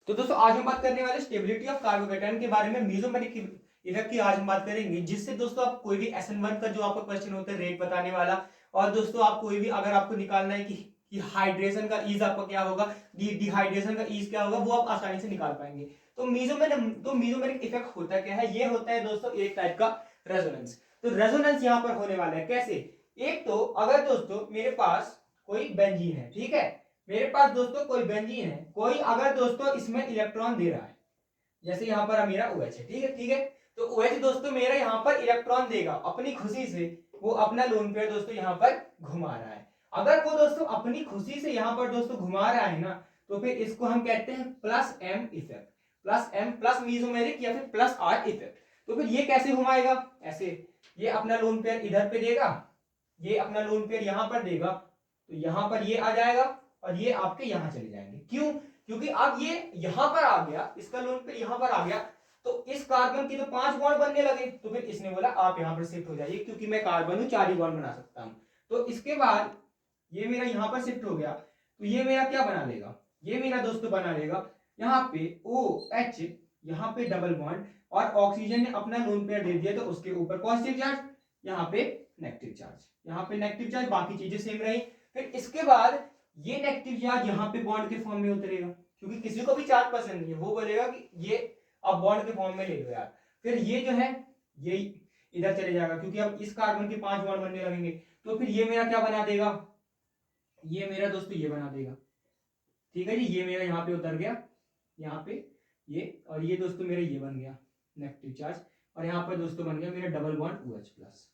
तो दोस्तों आज हम बात करने वाले स्टेबिलिटी ऑफ कार्बोकेटायन के बारे में, मेसोमेरिक इफेक्ट की आज हम बात करेंगे, जिससे दोस्तों आप कोई भी SN1 का जो आपका क्वेश्चन होता है रेट बताने वाला, और दोस्तों आप कोई भी अगर आपको निकालना है कि हाइड्रेशन का ईज आपका क्या होगा, डिहाइड्रेशन का ईज क्या होगा, वो आप आसानी से निकाल पाएंगे। तो मेसोमेरिक इफेक्ट होता क्या है, ये होता है दोस्तों एक टाइप का रेजोनेंस। तो रेजोनेंस यहाँ पर होने वाला है कैसे, एक तो अगर दोस्तों मेरे पास कोई बेंजीन है, ठीक है, मेरे पास दोस्तों कोई बेंजीन है, कोई अगर दोस्तों इसमें इलेक्ट्रॉन दे रहा है, जैसे यहाँ पर मेरा OH है, ठीक है, तो OH दोस्तों मेरा यहाँ पर इलेक्ट्रॉन देगा अपनी खुशी से, वो अपना लोन पेयर दोस्तों यहाँ पर घुमा रहा है। अगर वो दोस्तों अपनी खुशी से यहाँ पर दोस्तों घुमा रहा है ना, तो फिर इसको हम कहते हैं plus M effect, plus M plus mesomeric या फिर प्लस R इफेक्ट। तो फिर ये कैसे घुमाएगा, ऐसे ये अपना लोन पेयर इधर पे देगा, ये अपना लोन पेयर यहाँ पर देगा, तो यहाँ पर ये आ जाएगा और ये आपके यहाँ चले जाएंगे। क्यों, क्योंकि अब ये यहाँ पर आ गया, इसका लोन पेयर यहाँ पर आ गया, तो इस कार्बन की तो 5 बॉन्ड बनने लगे, तो फिर इसने बोला आप यहाँ पर शिफ्ट हो जाइए, क्योंकि मैं कार्बन हूँ 4 ही बॉन्ड बना सकता हूँ। तो इसके बाद ये मेरा यहाँ पर शिफ्ट हो गया, तो ये मेरा क्या बना लेगा, ये मेरा दोस्तों बना लेगा यहाँ पे OH, यहाँ पे डबल बॉन्ड, और ऑक्सीजन ने अपना लोन पेयर दे दिया, तो उसके ऊपर पॉजिटिव चार्ज, यहाँ पे नेगेटिव चार्ज, यहाँ पे नेगेटिव चार्ज, बाकी चीजें सेम रही। फिर इसके बाद ये नेगेटिव चार्ज यहाँ पे बॉन्ड के फॉर्म में उतरेगा, क्योंकि किसी को भी चार्ज पसंद नहीं है, वो बोलेगा कि ये अब बॉन्ड के फॉर्म में ले लो यार। फिर ये जो है ये इधर चले जाएगा, क्योंकि अब इस कार्बन के 5 बॉन्ड बनने लगेंगे, तो फिर ये मेरा क्या बना देगा, ये मेरा दोस्तों ये बना देगा, ठीक है जी, ये मेरा यहाँ पे उतर गया, यहाँ पे ये, और ये दोस्तों मेरा ये बन गया नेगेटिव चार्ज, और यहाँ पर दोस्तों बन गया मेरा double bond OH plus.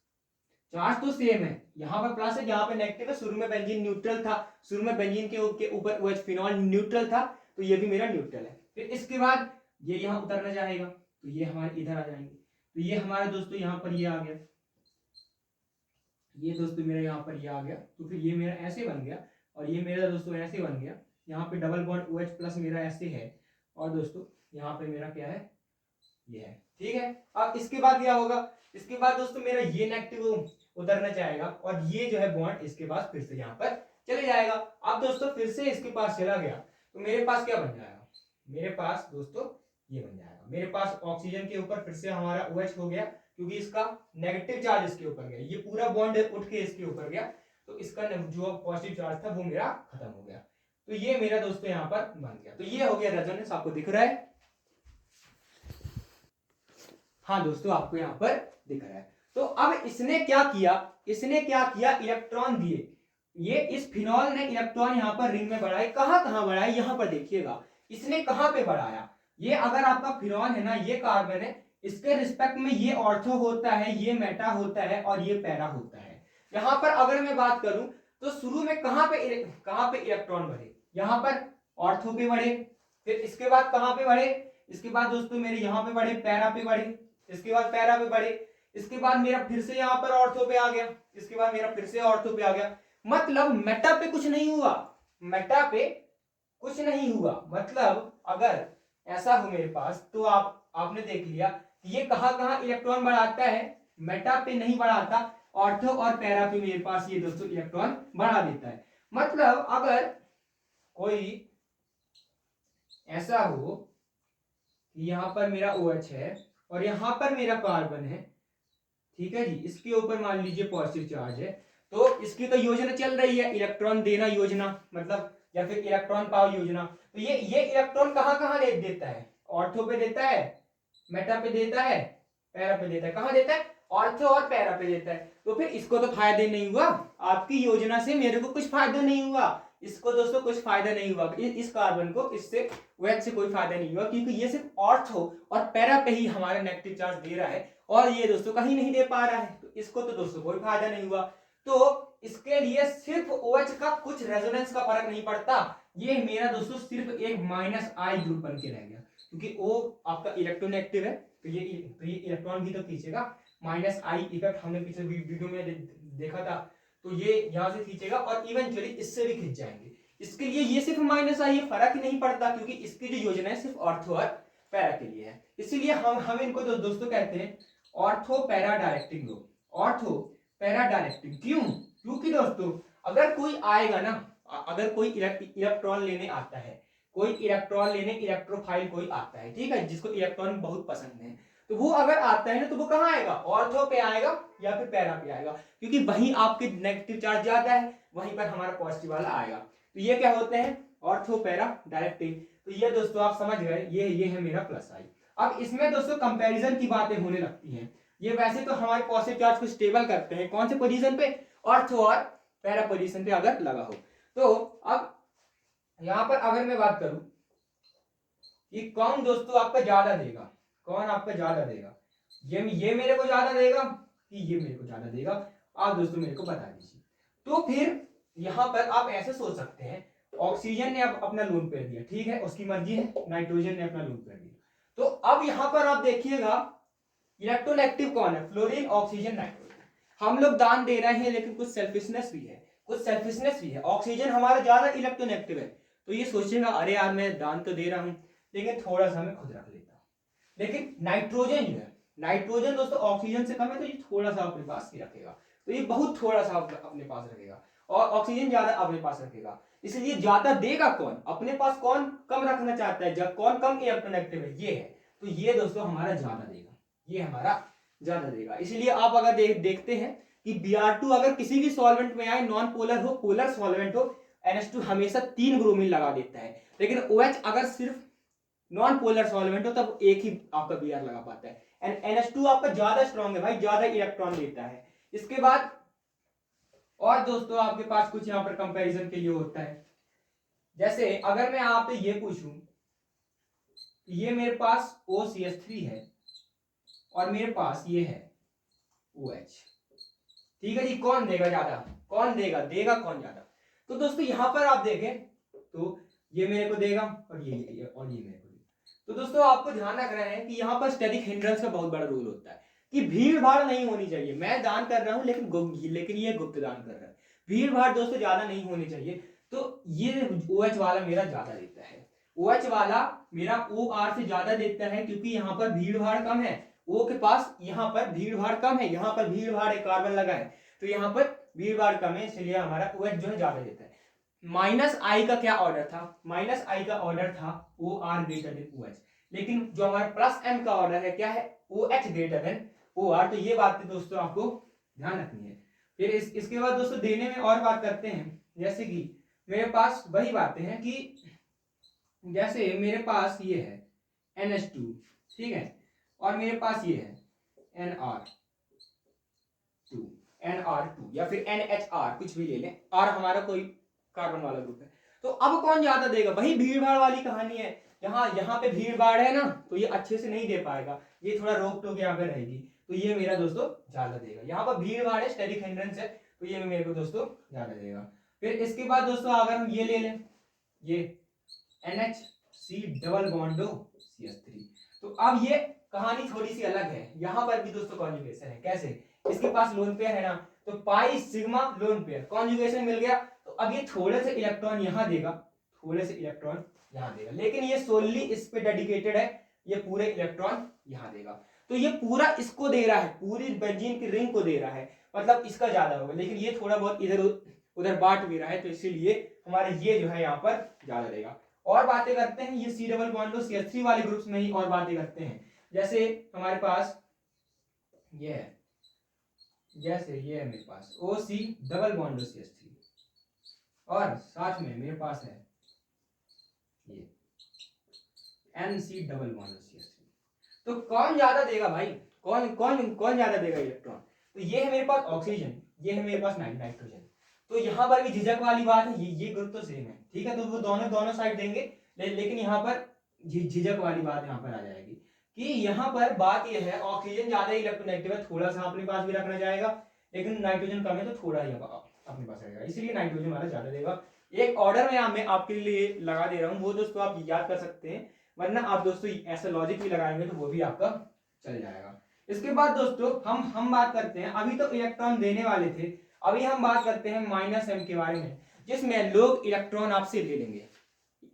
Charge तो सेम है, यहाँ पर प्लस है, यहाँ पर नेगेटिव है, शुरू में बेंजीन न्यूट्रल था, शुरू में बेंजीन के ऊपर OH फिनॉल न्यूट्रल था, तो ये भी मेरा न्यूट्रल है। फिर इसके बाद ये यहाँ उतरना चाहेगा, तो ये हमारे इधर आ जाएंगे, तो ये हमारा दोस्तों यहाँ पर ये आ गया, ये दोस्तों मेरा यहाँ पर ये आ गया, तो फिर ये मेरा ऐसे बन गया, और ये मेरा दोस्तों ऐसे बन गया, यहाँ पे डबल बॉन्ड OH प्लस मेरा ऐसे है, और दोस्तों यहाँ पे मेरा क्या है, ये है, ठीक है। अब इसके बाद क्या होगा, इसके बाद दोस्तों मेरा ये नेगेटिव उतरना चाहेगा, और ये जो है बॉन्ड इसके पास फिर से यहाँ पर चले जाएगा। अब दोस्तों फिर से इसके पास चला गया, तो मेरे पास क्या बन जाएगा, मेरे पास दोस्तों ये बन जाएगा, मेरे पास ऑक्सीजन के ऊपर फिर से हमारा OH हो गया, क्योंकि इसका नेगेटिव चार्ज इसके ऊपर गया, ये पूरा बॉन्ड उठ के इसके ऊपर गया, तो इसका जो पॉजिटिव चार्ज था वो मेरा खत्म हो गया, तो ये मेरा दोस्तों यहाँ पर बन गया। तो ये हो गया रेजोनेंस, आपको दिख रहा है, हाँ दोस्तों आपको यहाँ पर दिख रहा है। तो अब इसने क्या किया, इसने क्या किया, इलेक्ट्रॉन दिए, ये इस फिनॉल ने इलेक्ट्रॉन यहाँ पर रिंग में बढ़ाए, कहाँ बढ़ाए, यहाँ पर देखिएगा, इसने कहाँ पे बढ़ाया, ये अगर आपका फिनॉल है ना, ये कार्बन है, इसके रिस्पेक्ट में ये ऑर्थो होता है, ये मेटा होता है, और ये पैरा होता है। यहाँ पर अगर मैं बात करूं तो शुरू में कहाँ पे इलेक्ट्रॉन बढ़े, यहाँ पर ऑर्थो पे बढ़े, फिर इसके बाद कहाँ पे बढ़े, इसके बाद दोस्तों मेरे यहाँ पे बढ़े, पैरा पे बढ़े, इसके बाद पैरा पे बढ़े, इसके बाद मेरा फिर से यहाँ पर ऑर्थो पे आ गया, इसके बाद मेरा फिर से ऑर्थो पे आ गया, मतलब मेटा पे कुछ नहीं हुआ, मेटा पे कुछ नहीं हुआ, मतलब अगर ऐसा हो मेरे पास, तो आपने देख लिया कि ये कहाँ इलेक्ट्रॉन बढ़ाता है, मेटा पे नहीं बढ़ाता, ऑर्थो और पैरा पे मेरे पास ये दोस्तों इलेक्ट्रॉन बढ़ा देता है। मतलब अगर कोई ऐसा हो कि यहाँ पर मेरा OH है और यहाँ पर मेरा कार्बन है, ठीक है जी, इसके ऊपर मान लीजिए पॉजिटिव चार्ज है, तो इसकी तो योजना चल रही है, इलेक्ट्रॉन देना योजना, मतलब या फिर इलेक्ट्रॉन पाओ योजना, तो ये इलेक्ट्रॉन कहाँ दे देता है, ऑर्थो पे देता है, मेटा पे देता है, पैरा पे देता है, कहाँ देता है, ऑर्थो और पैरा पे देता है। तो फिर इसको तो फायदा नहीं हुआ, आपकी योजना से मेरे को कुछ फायदा नहीं हुआ, इसको दोस्तों कुछ फायदा नहीं हुआ, इस कार्बन को इससे OH से कोई फायदा नहीं हुआ, क्योंकि ये सिर्फ ऑर्थो और पैरा पे ही हमारा नेगेटिव चार्ज दे रहा है, और ये दोस्तों कहीं नहीं दे पा रहा है, तो इसको तो दोस्तों कोई फायदा नहीं हुआ। तो इसके लिए सिर्फ OH का कुछ रेजोनेंस का फर्क नहीं पड़ता, ये मेरा दोस्तों सिर्फ एक -I ग्रुप बन के रह गया, क्योंकि O आपका इलेक्ट्रोनेगेटिव है, तो ये इलेक्ट्रॉन भी तो खींचेगा, -I इफेक्ट हमने पिछले वीडियो में देखा था, तो ये यहाँ से खींचेगा और इवेंचुअली इससे भी खींच जाएंगे, इसके लिए ये सिर्फ -I, ये फर्क ही नहीं पड़ता, क्योंकि इसकी जो योजना है सिर्फ ऑर्थो और पैरा के लिए है, इसीलिए हम इनको दोस्तों कहते हैं ortho para directing group, ortho para directing. क्यों, क्योंकि दोस्तों अगर कोई आएगा ना, अगर कोई इलेक्ट्रॉन लेने आता है, कोई इलेक्ट्रॉन लेने इलेक्ट्रोफाइल कोई आता है, ठीक है, जिसको इलेक्ट्रॉन बहुत पसंद है, तो वो अगर आता है ना तो वो कहाँ आएगा, ऑर्थो पे आएगा या फिर पैरा पे आएगा, क्योंकि वहीं आपके नेगेटिव चार्ज ज्यादा है, वहीं पर हमारा पॉजिटिव वाला आएगा। तो ये क्या होते हैं, ऑर्थो पैरा डायरेक्टिव। तो ये दोस्तों आप समझ गए, ये है मेरा प्लस आई। अब इसमें दोस्तों कंपैरिजन की बातें होने लगती हैं। ये वैसे तो हमारे पॉजिटिव चार्ज को स्टेबल करते हैं, कौन से पोजीशन पे, ऑर्थो और पैरा पोजीशन पे अगर लगा हो। तो अब यहां पर अगर मैं बात करूं कि कौन दोस्तों आपका ज्यादा देगा, कौन आपका ज्यादा देगा, ये मेरे को ज्यादा देगा कि ये मेरे को ज्यादा देगा, आप दोस्तों मेरे को बता दीजिए। तो फिर यहां पर आप ऐसे सोच सकते हैं, ऑक्सीजन ने अब अपना लोन पेयर दिया, ठीक है, उसकी मर्जी है, नाइट्रोजन ने अपना लोन पेयर दिया। तो अब यहां पर आप देखिएगा इलेक्ट्रोनेगेटिव कौन है, फ्लोरीन, ऑक्सीजन, नाइट्रोजन। हम लोग दान दे रहे हैं लेकिन कुछ सेल्फिशनेस भी है, कुछ सेल्फिशनेस भी है। ऑक्सीजन हमारा ज्यादा इलेक्ट्रोनेगेटिव है, तो ये सोचेगा अरे यार मैं दान तो दे रहा हूं लेकिन थोड़ा सा मैं खुद रख लेता हूं। लेकिन नाइट्रोजन जो है, नाइट्रोजन दोस्तों ऑक्सीजन से कम है, तो ये थोड़ा सा अपने पास ही रखेगा, तो ये बहुत थोड़ा सा अपने पास रखेगा, और ऑक्सीजन ज्यादा अपने पास रखेगा। इसलिए ज्यादा देगा कौन, अपने पास कौन कम रखना चाहता है, जब कौन कम इलेक्ट्रोनेगेटिव है, ये है। तो ये दोस्तों हमारा ज्यादा देगा, ये हमारा ज्यादा देगा। इसलिए आप अगर देखते हैं कि Br2 अगर किसी भी सॉल्वेंट में आए, नॉन पोलर हो, पोलर सॉल्वेंट हो, NH2 हमेशा 3 ब्रोमीन लगा देता है, लेकिन OH अगर सिर्फ नॉन पोलर सॉल्वेंट हो तब एक ही आपका Br लगा पाता है। एंड NH2 आपका ज्यादा स्ट्रॉन्ग है भाई, ज्यादा इलेक्ट्रॉन देता है। इसके बाद और दोस्तों आपके पास कुछ यहाँ पर कंपैरिजन के लिए होता है, जैसे अगर मैं आपसे ये पूछूं, ये मेरे पास OCH3 है और मेरे पास ये है OH, ठीक है जी, कौन देगा ज्यादा, कौन देगा कौन ज्यादा। तो दोस्तों यहां पर आप देखें तो ये मेरे को देगा और ये मेरे को देगा। तो दोस्तों आपको ध्यान रखना है कि यहाँ पर स्टैटिक हिंड्रेंस का बहुत बड़ा रोल होता है, कि भीड़ भाड़ नहीं होनी चाहिए। मैं दान कर रहा हूं लेकिन ये गुप्त दान कर रहा है, भीड़ भाड़ दोस्तों ज्यादा नहीं होनी चाहिए। तो ये OH वाला मेरा ज्यादा देता है, OH वाला मेरा OR से ज्यादा देता है, क्योंकि यहाँ पर भीड़ भाड़ कम है, O के पास यहाँ पर भीड़ भाड़ कम है, यहाँ पर भीड़ भाड़ एक कार्बन लगा है, तो यहाँ पर भीड़ भाड़ कम है, इसलिए हमारा OH जो है ज्यादा देता है। माइनस आई का क्या ऑर्डर था, माइनस आई का ऑर्डर था OR ग्रेटर देन OH, लेकिन जो हमारा प्लस M का ऑर्डर है क्या है, OH ग्रेटर देन OR। तो ये बात दोस्तों आपको ध्यान रखनी है। फिर इसके बाद दोस्तों देने में और बात करते हैं, जैसे कि मेरे पास वही बातें हैं कि जैसे मेरे पास ये है NH2, ठीक है, और मेरे पास ये है NR2 या फिर NHR, कुछ भी ले लें, R हमारा कोई कार्बन वाला ग्रुप है। तो अब कौन ज्यादा देगा, वही भीड़ भाड़ वाली कहानी है। यहाँ पे भीड़ भाड़ है ना, तो ये अच्छे से नहीं दे पाएगा, ये थोड़ा रोक टोक यहाँ पे रहेगी, तो ये मेरा दोस्तों ज्यादा देगा। यहाँ पर भीड़ भाड़ है, स्टैटिक हिंड्रेंस है, तो ये मेरे को दोस्तों ज्यादा देगा। फिर इसके बाद दोस्तों अगर हम ये ले लें, ये NHC डबल बॉन्डो CH3, तो अब ये कहानी थोड़ी सी अलग है। यहाँ पर भी दोस्तों कॉन्जुगेशन है, कैसे, इसके पास लोन पेयर है ना, तो pi sigma lone pair, conjugation मिल गया, तो अब ये थोड़े से इलेक्ट्रॉन यहाँ देगा, थोड़े से इलेक्ट्रॉन यहाँ देगा, लेकिन ये सोनली इस पे डेडिकेटेड है, ये पूरे इलेक्ट्रॉन यहाँ देगा। तो ये पूरा इसको दे रहा है, पूरी बेंजीन की रिंग को दे रहा है, मतलब इसका ज्यादा होगा, लेकिन ये थोड़ा बहुत इधर उधर बांट भी रहा है, तो इसीलिए हमारे ये जो है यहाँ पर ज्यादा देगा। और बातें करते हैं ये C डबल बॉन्ड CH3 वाले ग्रुप्स में ही और बातें करते हैं, जैसे हमारे पास ये है, जैसे ये है मेरे पास OC डबल बॉन्ड CH3, और साथ में मेरे पास है ये NC डबल बॉन्ड CH3। तो कौन ज्यादा देगा भाई, कौन कौन कौन ज्यादा देगा इलेक्ट्रॉन, तो ये है मेरे पास ऑक्सीजन, ये है मेरे पास नाइट्रोजन। तो यहाँ पर भी झिझक वाली बात है, ये ग्रुप तो सेम है, ठीक है, तो वो दोनों साइड देंगे, लेकिन यहाँ पर झिझक वाली बात यहाँ पर आ जाएगी कि यहाँ पर बात ये है ऑक्सीजन ज्यादा इलेक्ट्रोनेगेटिव है, थोड़ा सा अपने पास भी रखना जाएगा, लेकिन नाइट्रोजन कम है तो थोड़ा ही अपने पास रहेगा, इसलिए नाइट्रोजन वाला ज्यादा देगा। एक ऑर्डर में आपके लिए लगा दे रहा हूँ, वो दोस्तों आप याद कर सकते हैं, वरना आप दोस्तों ऐसा लॉजिक भी लगाएंगे तो वो भी आपका चल जाएगा। इसके बाद दोस्तों हम बात करते हैं, अभी तो इलेक्ट्रॉन देने वाले थे, अभी हम बात करते हैं -M के बारे में, जिसमें लोग इलेक्ट्रॉन आपसे ले लेंगे।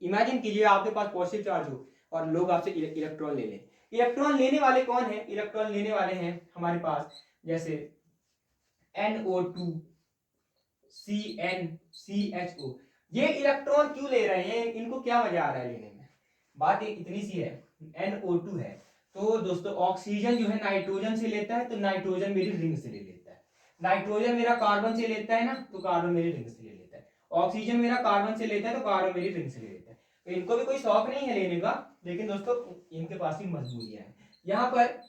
इमेजिन कीजिए आपके पास पॉजिटिव चार्ज हो और लोग आपसे इलेक्ट्रॉन ले लें। इलेक्ट्रॉन लेने वाले कौन है, इलेक्ट्रॉन लेने वाले हैं हमारे पास जैसे NO2 CN CHO, ये इलेक्ट्रॉन क्यों ले रहे हैं, इनको क्या मजा आ रहा है लेने में, बात इतनी सी है। NO2 है, तो दोस्तों ऑक्सीजन जो है नाइट्रोजन से लेता है, तो नाइट्रोजन मेरी रिंग से ले लेता है। नाइट्रोजन मेरा कार्बन से लेता है ना, तो कार्बन मेरी रिंग से ले लेता है। ऑक्सीजन मेरा कार्बन से लेता है, तो कार्बन मेरी रिंग से ले लेता है। तो इनको भी कोई शौक नहीं है लेने का, लेकिन दोस्तों इनके पास भी मजबूरियां हैं। यहाँ पर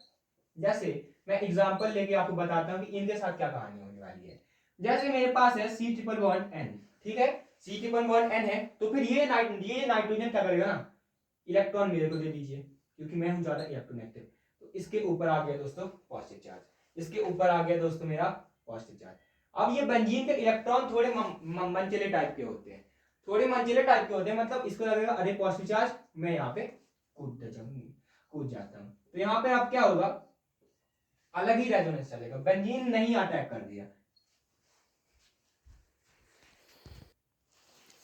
जैसे मैं एग्जांपल लेके आपको बताता हूँ कि इनके साथ क्या कहानी होने वाली है। जैसे मेरे पास है C�11N, ठीक है, C�11N है, तो फिर ये नाइट्रोजन क्या करेगा ना, इलेक्ट्रॉन मेरे को दे दीजिए, क्योंकि मैं हूं ज्यादा इलेक्ट्रोनेगेटिव। तो इसके ऊपर आ गया दोस्तों पॉजिटिव चार्ज, इसके ऊपर आ गया दोस्तों मेरा पॉजिटिव चार्ज। अब ये बेंजीन के इलेक्ट्रॉन थोड़े मनचले टाइप के होते हैं, थोड़े मनचले टाइप के होते हैं, मतलब इसको लगेगा अरे पॉजिटिव चार्ज, मैं यहाँ पे कूद जाता हूँ। तो यहाँ पे अब क्या होगा, अलग ही रेजोनेंस चलेगा, बेंजीन नहीं अटैक कर दिया।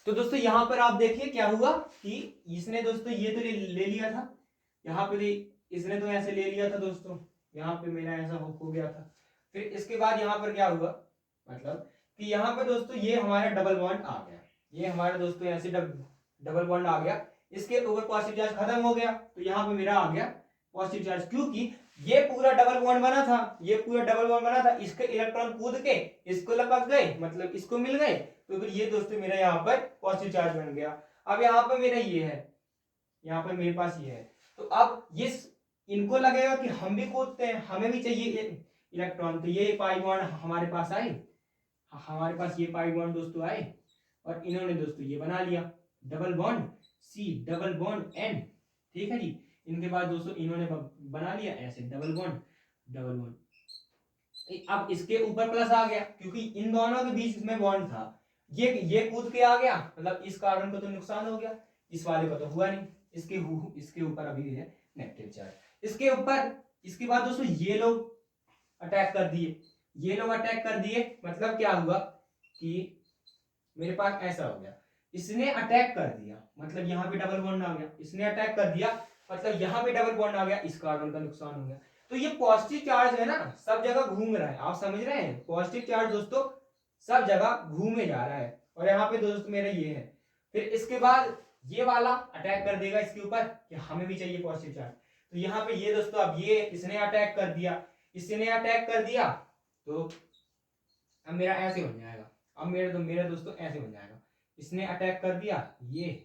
तो दोस्तों यहां पर आप देखिए क्या हुआ कि इसने दोस्तों ये तो ले लिया था, यहाँ पे इसने तो ऐसे ले लिया था दोस्तों, यहाँ पे मेरा ऐसा हो गया था। फिर इसके बाद यहाँ पर क्या हुआ, मतलब कि यहाँ पे दोस्तों ये हमारा डबल बॉन्ड आ गया, ये हमारा दोस्तों ऐसे डबल बॉन्ड आ गया, इसके ऊपर पॉजिटिव चार्ज खत्म हो गया, तो यहाँ पे मेरा आ गया पॉजिटिव चार्ज, क्योंकि ये पूरा डबल बॉन्ड बना था, ये पूरा डबल बॉन्ड बना था, इसके इलेक्ट्रॉन कूद के इसको लपक गए, मतलब इसको मिल गए, तो फिर ये दोस्तों मेरा यहाँ पर पॉजिटिव चार्ज बन गया। अब यहाँ पर मेरा ये है, यहाँ पर मेरे पास ये है, तो अब ये इनको लगेगा कि हम भी कूदते हैं, हमें भी चाहिए इलेक्ट्रॉन, तो ये पाई बॉन्ड हमारे पास आए, हमारे पास ये पाई बॉन्ड दोस्तों आए, और इन्होंने दोस्तों ये बना लिया डबल बॉन्ड C∤N, ठीक है जी। इनके बाद दोस्तों इन्होंने बना लिया ऐसे डबल बॉन्ड। अब इसके ऊपर प्लस आ गया, क्योंकि इन दोनों के बीच में बॉन्ड था, ये कूद के आ गया, मतलब इस कार्बन को तो नुकसान हो गया, इस वाले को तो हुआ नहीं, इसके ऊपर अभी है नेगेटिव चार्ज। इसके ऊपर इसके बाद दोस्तों ये लोग अटैक कर दिए, मतलब क्या हुआ कि मेरे पास ऐसा हो गया, इसने अटैक कर दिया, मतलब यहाँ पे डबल बॉन्ड आ गया, इसने अटैक कर दिया, मतलब यहाँ पे डबल बॉन्ड आ गया, इस कार्बन का नुकसान हो गया। तो ये पॉजिटिव चार्ज है ना, सब जगह घूम रहा है, आप समझ रहे हैं, पॉजिटिव चार्ज दोस्तों सब जगह घूमे जा रहा है, और यहाँ पे दोस्तों मेरा ये है। फिर इसके बाद ये वाला अटैक कर देगा इसके ऊपर कि हमें भी चाहिए पॉजिटिव चार्ज, तो यहाँ पे ये दोस्तों अब ये इसने अटैक कर दिया, तो अब मेरा ऐसे बन जाएगा, अब मेरा दोस्तों ऐसे बन जाएगा, इसने अटैक कर दिया ये,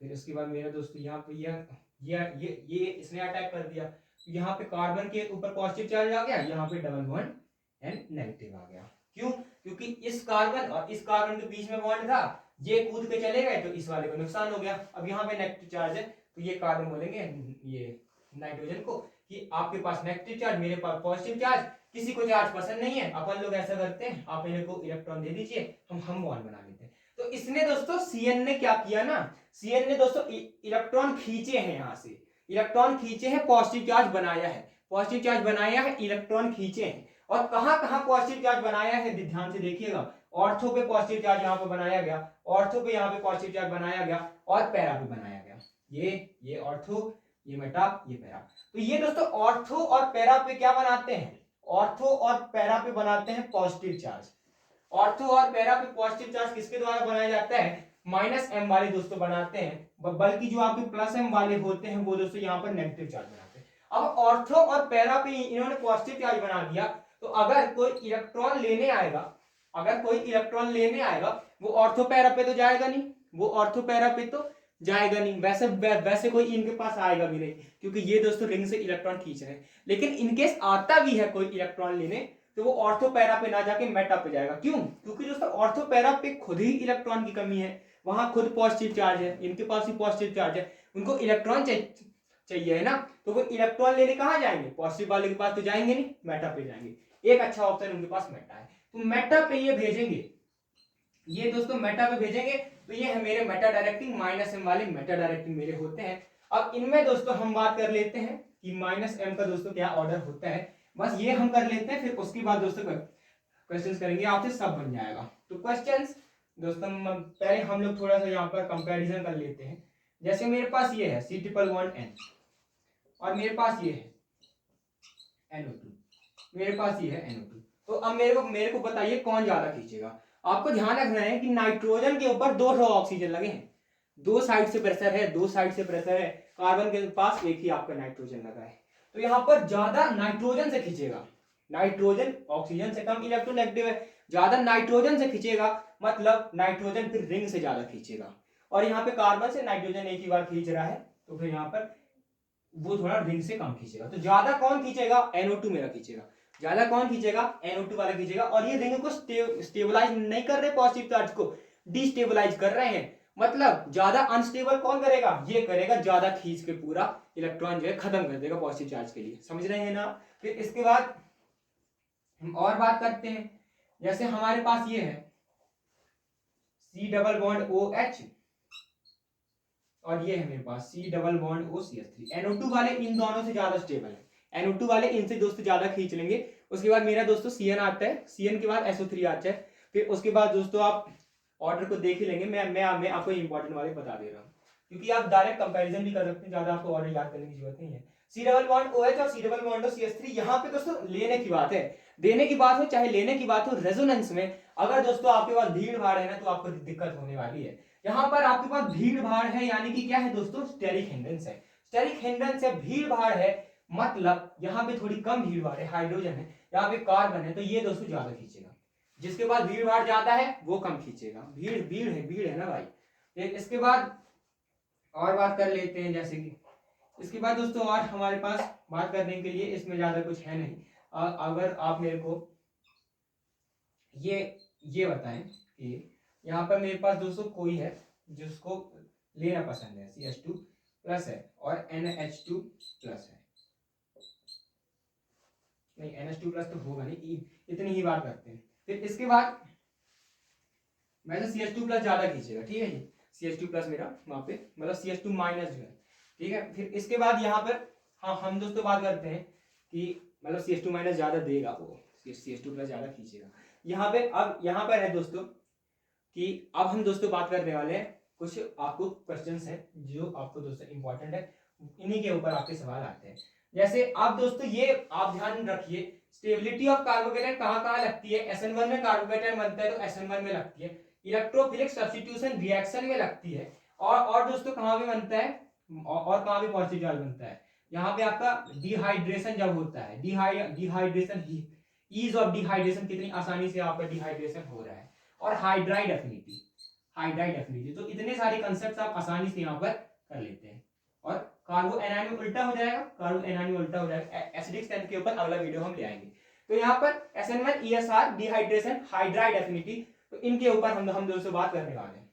फिर उसके बाद मेरा दोस्तों यहाँ पे ये इसने अटैक कर दिया, यहाँ पे कार्बन के ऊपर पॉजिटिव चार्ज आ गया, यहाँ पे डबल बॉन्ड एंड नेगेटिव आ गया। क्यों, क्योंकि इस कार्बन और इस कार्बन के बीच में बॉन्ड था, ये कूद के चले गए, तो इस वाले को नुकसान हो गया। अब यहाँ पे नेगेटिव चार्ज है, तो ये कार्बन बोलेंगे ये नाइट्रोजन को कि आपके पास नेगेटिव चार्ज, मेरे पास पॉजिटिव चार्ज, किसी को चार्ज पसंद नहीं है, अपन लोग ऐसा करते हैं, आप मेरे को इलेक्ट्रॉन दे दीजिए, हम बॉन्ड बना लेते हैं। तो इसने दोस्तों CN ने क्या किया ना, CN ने दोस्तों इलेक्ट्रॉन खींचे हैं, यहाँ से इलेक्ट्रॉन खींचे हैं, पॉजिटिव चार्ज बनाया है, इलेक्ट्रॉन खींचे हैं। और कहां कहां पॉजिटिव चार्ज बनाया है, ध्यान से देखिएगा, ऑर्थो पे पॉजिटिव चार्ज यहाँ पे बनाया गया, ऑर्थो पे यहाँ पे पॉजिटिव चार्ज बनाया गया, और पैरा पे बनाया गया, ये ऑर्थो, ये मेटा, ये पैरा। तो ये दोस्तों ऑर्थो और पैरा पे क्या बनाते हैं, ऑर्थो और पैरा पे बनाते हैं पॉजिटिव चार्ज। ऑर्थो और पैरा पे पॉजिटिव चार्ज किसके द्वारा बनाया जाता है, -m वाले दोस्तों बनाते हैं, बल्कि जो आपके +m वाले होते हैं वो दोस्तों यहाँ पर नेगेटिव चार्ज बनाते हैं। अब ऑर्थो और पैरा पे इन्होंने पॉजिटिव चार्ज बना दिया, तो अगर कोई इलेक्ट्रॉन लेने आएगा, वो ऑर्थो पैरा पे तो जाएगा नहीं, वैसे कोई इनके पास आएगा भी नहीं, क्योंकि ये दोस्तों रिंग से इलेक्ट्रॉन खींच रहे हैं। लेकिन इनकेस आता भी है कोई इलेक्ट्रॉन लेने, तो वो ऑर्थो पैरा पे ना जाके मेटा पे जाएगा। क्यों, क्योंकि दोस्तों ऑर्थो पैरा पे खुद ही इलेक्ट्रॉन की कमी है, वहां खुद पॉजिटिव चार्ज है, इनके पास भी पॉजिटिव चार्ज है, उनको इलेक्ट्रॉन चाहिए है ना, तो वो इलेक्ट्रॉन लेने कहाँ जाएंगे, पॉजिटिव वाले के पास तो जाएंगे नहीं, मेटा पे जाएंगे। एक अच्छा ऑप्शन उनके पास मेटा है, तो मेटा पे ये भेजेंगे, ये दोस्तों मेटा पे भेजेंगे, तो ये है मेरे मेटा डायरेक्टिंग, -m वाले मेटा डायरेक्टिंग मेरे होते हैं। अब इनमें दोस्तों हम बात कर लेते हैं कि -m का दोस्तों क्या ऑर्डर होता है, बस ये हम कर लेते हैं, फिर उसके बाद दोस्तों क्वेश्चंस करेंगे आपसे, सब बन जाएगा। तो क्वेश्चंस दोस्तों पहले हम लोग थोड़ा सा यहाँ पर कंपैरिजन कर लेते हैं। जैसे मेरे पास ये है C∤1N, और मेरे पास ये है NO2, तो अब मेरे को बताइए कौन ज्यादा खींचेगा। आपको ध्यान रखना है कि नाइट्रोजन के ऊपर 2 ऑक्सीजन लगे हैं, 2 साइड से प्रेशर है, 2 साइड से प्रेशर है, कार्बन के पास एक ही आपका नाइट्रोजन लगा है। तो यहाँ पर ज्यादा नाइट्रोजन से खींचेगा, नाइट्रोजन ऑक्सीजन से कम इलेक्ट्रोनेगेटिव है, ज्यादा नाइट्रोजन से खींचेगा, मतलब नाइट्रोजन फिर रिंग से ज्यादा खींचेगा। और यहाँ पे कार्बन से नाइट्रोजन एक ही बार खींच रहा है, तो फिर यहाँ पर वो थोड़ा रिंग से कम खींचेगा। तो ज्यादा कौन खींचेगा? NO2 मेरा खींचेगा। ज्यादा कौन खींचेगा? NO2 वाला खींचेगा। और ये रिंग को स्टेबलाइज नहीं कर रहे, पॉजिटिव चार्ज को डिस्टेबलाइज कर रहे हैं। मतलब ज्यादा अनस्टेबल कौन करेगा? ये करेगा, ज्यादा खींच के पूरा इलेक्ट्रॉन जो है खत्म कर देगा पॉजिटिव चार्ज के लिए। समझ रहे हैं ना? फिर इसके बाद हम और बात करते हैं। जैसे हमारे पास ये है C डबल बॉन्ड OH और ये है मेरे पास C double bond OCH3। NO2 वाले इन दोनों से ज्यादा स्टेबल है, NO2 वाले इनसे दोस्तों ज्यादा खींच लेंगे। उसके बाद मेरा दोस्तों CN आता है, CN के बाद SO3 आता है। फिर उसके बाद दोस्तों आप ऑर्डर को देख ही लेंगे, मैं आपको इंपॉर्टेंट वाले बता दे रहा हूँ, क्योंकि आप डायरेक्ट कंपैरिजन भी कर सकते हैं, ज्यादा आपको ऑर्डर याद करने की जरूरत नहीं है। C डबल बॉन्ड OH और C डबल बॉन्ड CH3, यहाँ पे दोस्तों लेने की बात है, देने की बात हो चाहे लेने की बात हो, रेजोनेंस में अगर दोस्तों आपके पास भीड़ भाड़ है ना, तो आपको दिक्कत होने वाली है। यहाँ पर आपके पास भीड़ भाड़ है, यानी कि क्या है दोस्तों? स्टेरिक हिंड्रेंस है। स्टेरिक हिंड्रेंस है, भीड़ भाड़ है, मतलब यहाँ पे थोड़ी कम भीड़ भाड़ है, हाइड्रोजन है, यहाँ पे कार्बन है, तो ये दोस्तों ज्यादा खींचेगा। जिसके बाद भीड़ भाड़ ज्यादा है वो कम खींचेगा। भीड़ भीड़ है ना भाई। इसके बाद और बात कर लेते हैं, जैसे कि इसके बाद दोस्तों और हमारे पास बात करने के लिए इसमें ज्यादा कुछ है नहीं। अगर आप मेरे को ये बताएं कि यहाँ पर मेरे पास दोस्तों कोई है जिसको लेना पसंद है, CH2 प्लस है और NH2 प्लस है, नहीं NH2 प्लस तो होगा नहीं, इतनी ही बात करते हैं। फिर इसके बाद वैसे CH2 प्लस ज्यादा खींचेगा, ठीक है जी, CH2 प्लस मेरा वहां पे, मतलब CH2 माइनस जो है, ठीक है। फिर इसके बाद यहाँ पर हाँ हम दोस्तों बात करते हैं कि मतलब CH2 माइनस ज्यादा देगा, वो CH2 प्लस ज्यादा खींचेगा। यहाँ पे अब यहाँ पर है दोस्तों कि अब हम दोस्तों बात करने वाले हैं, कुछ आपको क्वेश्चंस हैं जो आपको दोस्तों इंपॉर्टेंट है, इन्हीं के ऊपर आपके सवाल आते हैं। जैसे आप दोस्तों ये आप ध्यान रखिए, स्टेबिलिटी ऑफ कार्बोकेटायन कहाँ लगती है? SN1 में कार्बोकेटायन बनता है तो SN1 में लगती है। इलेक्ट्रोफिलिक सब्स्टिट्यूशन रिएक्शन में लगती है। और दोस्तों कहाँ पे बनता है? और कहाँ पे पॉजिटिव चार्ज बनता है? यहाँ पे आपका डिहाइड्रेशन जब होता है, डिहाइड्रेशन, ईज ऑफ डिहाइड्रेशन, कितनी आसानी से आपका डिहाइड्रेशन हो रहा है, और हाइड्राइड एफिनिटी, तो इतने सारे कंसेप्ट आप आसानी से यहाँ पर कर लेते हैं। और कार्बो एनायन में उल्टा हो जाएगा, कार्बो एनायन में उल्टा हो जाएगा, एसिडिक स्ट्रेंथ के ऊपर अगला वीडियो हम ले आएंगे। तो यहाँ पर SN1 ESR dehydration hydride affinity, तो इनके ऊपर हम दोस्तों बात करने वाले हैं।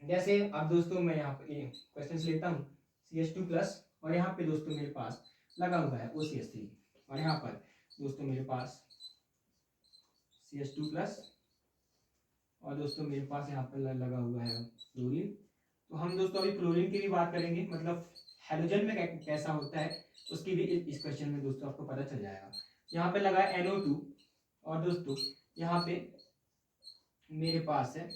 जैसे अब दोस्तों मैं यहाँ पे क्वेश्चन लेता हूँ, CH2 प्लस और यहाँ पे दोस्तों मेरे पास लगा हुआ है OCH3, और यहाँ पर दोस्तों मेरे पास CH2 प्लस और दोस्तों मेरे पास यहाँ पर लगा हुआ है क्लोरीन। तो हम दोस्तों अभी क्लोरीन की भी बात करेंगे, मतलब हेलोजन में कैसा होता है उसकी भी इस क्वेश्चन में दोस्तों आपको पता चल जाएगा। यहाँ पे लगा है NO2 और दोस्तों यहाँ पे मेरे पास है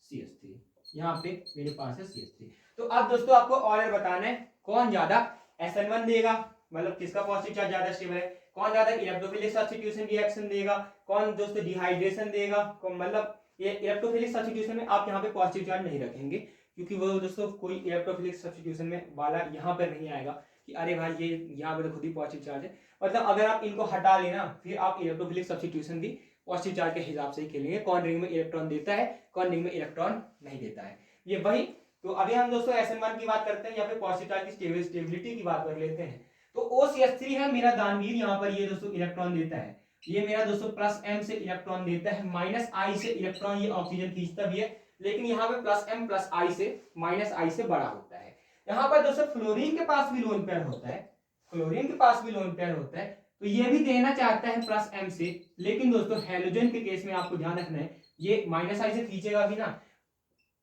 CH3, यहाँ पे मेरे पास है CH3। तो अब दोस्तों आपको ऑर्डर बताना है कौन ज्यादा SN1 देगा, मतलब किसका पॉजिटिव चार्ज ज्यादा स्टेबल है, कौन ज्यादा इलेक्ट्रोफिलिक सब्स्टिट्यूशन रिएक्शन देगा, कौन दोस्तों डिहाइड्रेशन देगा, मतलब ये इलेक्ट्रोफिलिक सब्स्टिट्यूशन में आप यहाँ पे पॉजिटिव चार्ज नहीं रखेंगे, क्योंकि वो दोस्तों कोई इलेक्ट्रोफिलिक सब्स्टिट्यूशन में वाला यहाँ पर नहीं आएगा कि अरे भाई ये यहाँ पे तो खुद ही पॉजिटिव चार्ज है। मतलब अगर आप इनको हटा लेना, फिर आप इलेक्ट्रोफिलिक सब्स्टिट्यूशन भी पॉजिटिव चार्ज के हिसाब से ही खेलेंगे, कौन रिंग में इलेक्ट्रॉन देता है, कौन रिंग में इलेक्ट्रॉन नहीं देता है, ये वही। तो अभी हम दोस्तों SN1 की बात करते हैं, या फिर पॉजिटिव चार्ज की स्टेबिलिटी की बात कर लेते हैं। तो OCH3 है मेरा दानवीर, यहाँ पर ये दोस्तों इलेक्ट्रॉन देता है, ये मेरा दोस्तों प्लस M से इलेक्ट्रॉन देता है, माइनस I से इलेक्ट्रॉन ये ऑक्सीजन खींचता भी है, लेकिन यहाँ पे प्लस M प्लस I से माइनस I से बड़ा होता है। यहाँ पर दोस्तों फ्लोरीन के पास भी लोन पेयर होता है, फ्लोरीन के पास भी लोन पेयर होता है, तो ये भी देना चाहता है प्लस M से, लेकिन दोस्तों हेलोजन के केस में आपको ध्यान रखना है ये माइनस I से खींचेगा भी ना,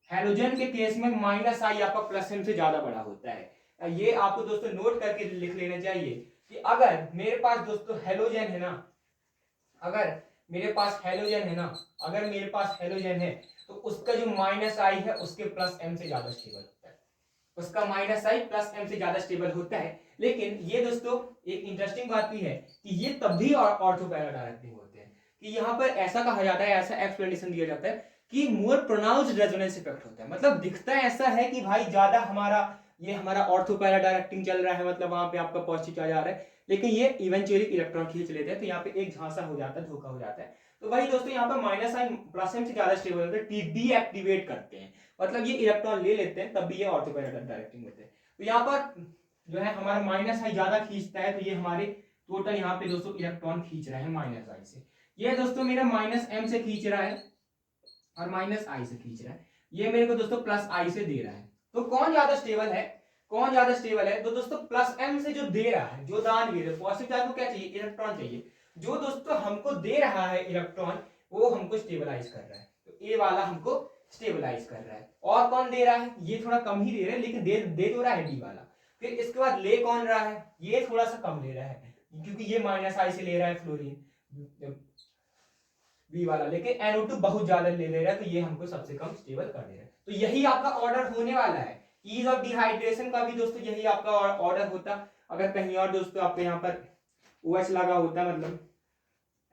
हेलोजन के केस में माइनस I आपका प्लस M से ज्यादा बड़ा होता है। ये आपको दोस्तों नोट करके लिख लेना चाहिए कि अगर मेरे पास दोस्तों हेलोजन है ना, अगर मेरे पास हेलोजन है तो उसका जो माइनस I है उसके प्लस M से ज्यादा स्टेबल होता है, उसका माइनस I प्लस M से ज्यादा स्टेबल होता है। लेकिन ये दोस्तों एक इंटरेस्टिंग बात भी है कि ये तब भी ऑर्थो पैरा डायरेक्टिव होते हैं, कि यहाँ पर ऐसा कहा जाता है, ऐसा एक्सप्लेनेशन दिया जाता है कि मोर प्रोनाउंस्ड रेजोनेंस इफेक्ट होता है। मतलब दिखता ऐसा है कि भाई ज्यादा हमारा ऑर्थो पैरा डायरेक्टिंग चल रहा है, मतलब वहां पे आपका पॉजिटिव चार्ज आ रहा है, लेकिन ये इवेंचुअली इलेक्ट्रॉन खींच लेते हैं, तो यहाँ पे एक झांसा हो जाता है, धोखा हो जाता है। तो वही दोस्तों यहाँ पर माइनस साइन प्लस साइन से ज्यादा स्टेबल होते हैं, डीएक्टिवेट करते हैं, मतलब ये इलेक्ट्रॉन ले लेते हैं, तब भी ये ऑर्थो पैरा डायरेक्टिंग होते हैं। तो यहाँ पर जो है हमारा माइनस आई ज्यादा खींचता है, तो ये हमारे टोटल यहाँ पे दोस्तों इलेक्ट्रॉन खींच रहे हैं माइनस आई से। ये दोस्तों मेरा माइनस एम से खींच रहा है और माइनस आई से खींच रहा है, ये मेरे को दोस्तों प्लस आई से दे रहा है। तो कौन ज्यादा स्टेबल है, कौन ज्यादा स्टेबल है? तो दोस्तों प्लस एम से जो दे रहा है, जो दान दे रहा है, पॉजिटिव चार्ज को क्या चाहिए, इलेक्ट्रॉन चाहिए, जो दोस्तों हमको दे रहा है इलेक्ट्रॉन, वो हमको स्टेबलाइज कर रहा है, तो ए वाला हमको स्टेबलाइज कर रहा है। और कौन दे रहा है, ये थोड़ा कम ही दे रहा है, लेकिन दे तो रहा है डी वाला। फिर इसके बाद ले कौन रहा है, ये थोड़ा सा कम ले रहा है, क्योंकि ये माइनस आई से ले रहा है फ्लोरीन बी वाला, लेकिन NO2 बहुत ज्यादा ले रहा है, तो ये हमको सबसे कम स्टेबल कर दे रहा है। तो यही आपका ऑर्डर होने वाला है। ईज ऑफ डिहाइड्रेशन का भी दोस्तों यही आपका ऑर्डर होता। अगर कहीं और दोस्तों आपके यहाँ पर OH लगा होता, मतलब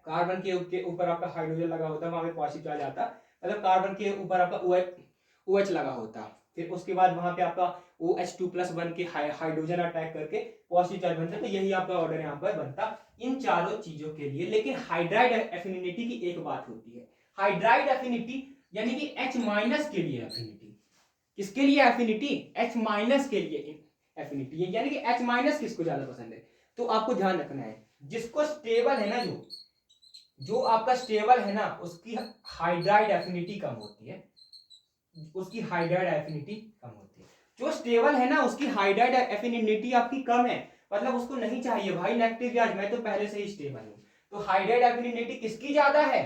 कार्बन के ऊपर आपका हाइड्रोजन लगा होता, वहां पे पॉजिटिव चार्ज आता, मतलब कार्बन के ऊपर आपका OH लगा होता, फिर उसके बाद वहां पे आपका OH2+1 के हाइड्रोजन अटैक करके पॉजिटिव चार्ज बनता, तो यही आपका ऑर्डर यहाँ पर बनता इन चारों चीजों के लिए। लेकिन हाइड्राइड एफिनिटी की एक बात होती है, हाइड्राइड एफिनिटी यानी कि H- के लिए एफिनिटी, किसके लिए एफिनिटी, H- के लिए एफिनिटी, यानी कि H- किसको ज्यादा पसंद है। तो आपको ध्यान रखना है, जिसको स्टेबल है ना, जो आपका स्टेबल है ना, उसकी हाइड्राइड एफिनिटी कम होती है, उसकी हाइड्राइड एफिनिटी कम होती है। जो स्टेबल है ना, उसकी हाइड्राइड एफिनिटी आपकी कम है, मतलब उसको नहीं चाहिए भाई नेगेटिव चार्ज, मैं तो पहले से ही स्टेबल हूं। तो हाइड्राइड एफिनिटी किसकी ज्यादा है,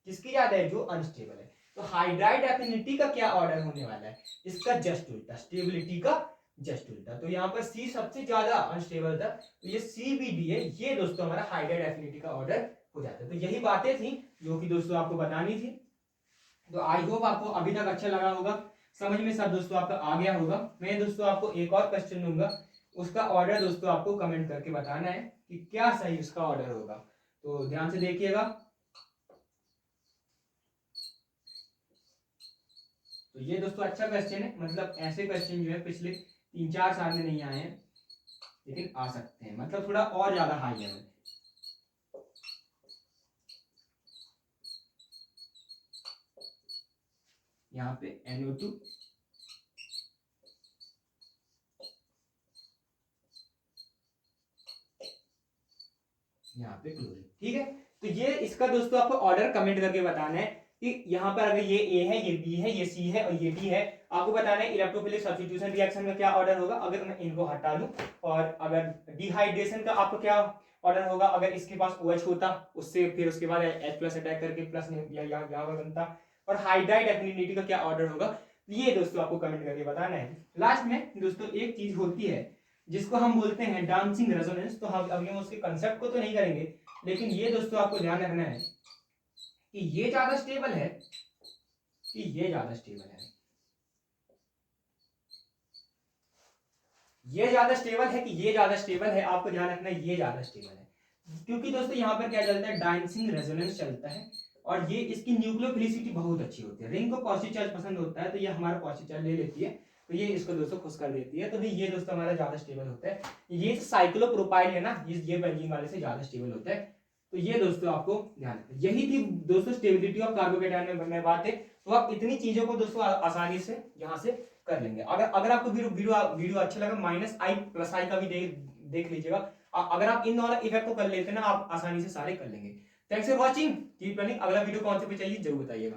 किसकी ज्यादा है, जो अनस्टेबल है। तो हाइड्राइड एफिनिटी का क्या ऑर्डर होने वाला है, इसका जस्ट उल्टा, स्टेबिलिटी का जस्ट उल्टा। तो यहाँ पर सी सबसे ज्यादा अनस्टेबल था, तो ये CBD है, ये दोस्तों हमारा हाइड्राइड एफिनिटी का ऑर्डर हो जाता है। तो यही बातें थी जो कि दोस्तों आपको बतानी थी। तो आई होप आपको अभी तक अच्छा लगा होगा, समझ में सब दोस्तों आपका आ गया होगा। मैं दोस्तों आपको एक और क्वेश्चन दूंगा, उसका ऑर्डर दोस्तों आपको कमेंट करके बताना है कि क्या सही उसका ऑर्डर होगा, तो ध्यान से देखिएगा। तो ये दोस्तों अच्छा क्वेश्चन है, मतलब ऐसे क्वेश्चन जो है पिछले 3-4 साल में नहीं आए हैं, लेकिन आ सकते हैं, मतलब थोड़ा और ज्यादा हाई लेवल। यहाँ पे NO2, यहाँ पे क्लोरीन, ठीक है। तो ये इसका दोस्तों आपको ऑर्डर कमेंट करके बताना है कि यहाँ पर अगर ये A है, ये B है, ये C है और ये D है, आपको बताना है इलेक्ट्रोफिलिक सब्स्टिट्यूशन रिएक्शन का क्या ऑर्डर होगा अगर मैं इनको हटा दूं। और अगर डिहाइड्रेशन का आपको क्या ऑर्डर होगा, अगर इसके पास OH होता, उससे फिर उसके बाद H+ अटैक करके प्लस यहाँ पर बनता। और हाइड्राइड एफिनिटी का क्या ऑर्डर होगा, ये दोस्तों आपको कमेंट करके बताना है। लास्ट में दोस्तों एक चीज होती है जिसको हम बोलते हैं डांसिंग रेजोनेंस। तो हम अभी हम उसके कंसेप्ट को तो नहीं करेंगे, लेकिन ये दोस्तों आपको ध्यान रखना है कि ये ज्यादा स्टेबल है कि ये ज्यादा स्टेबल है, ये ज्यादा स्टेबल है कि ये ज्यादा स्टेबल है। आपको ध्यान रखना है ये ज्यादा स्टेबल है, क्योंकि दोस्तों यहाँ पर क्या चलता है, डांसिंग रेजोनेंस चलता है, और ये इसकी न्यूक्लियोफिलिसिटी बहुत अच्छी होती है। रिंग को पॉजिटिव चार्ज पसंद होता है, तो ये हमारा पॉजिटिव चार्ज ले लेती है, तो ये इसको दोस्तों खुश कर देती है, तो ये दोस्तों हमारा ज्यादा स्टेबल होता है। ये साइक्लोप्रोपाइल है ना, ये बेंजीन वाले से ज्यादा स्टेबल होता है। तो ये दोस्तों आपको ध्यान रखना, यही थी दोस्तों स्टेबिलिटी ऑफ कार्बोकेटायन में बात है। तो आप इतनी चीजों को दोस्तों आसानी से यहाँ से कर लेंगे। अगर आपको वीडियो अच्छा लगा, -I+I का भी देख लीजिएगा। अगर आप इन दोनों इफेक्ट को कर लेते हैं ना, आप आसानी से सारे कर लेंगे। Thanks for watching, keep running. अगला वीडियो कौन से पे चाहिए जरूर बताइएगा।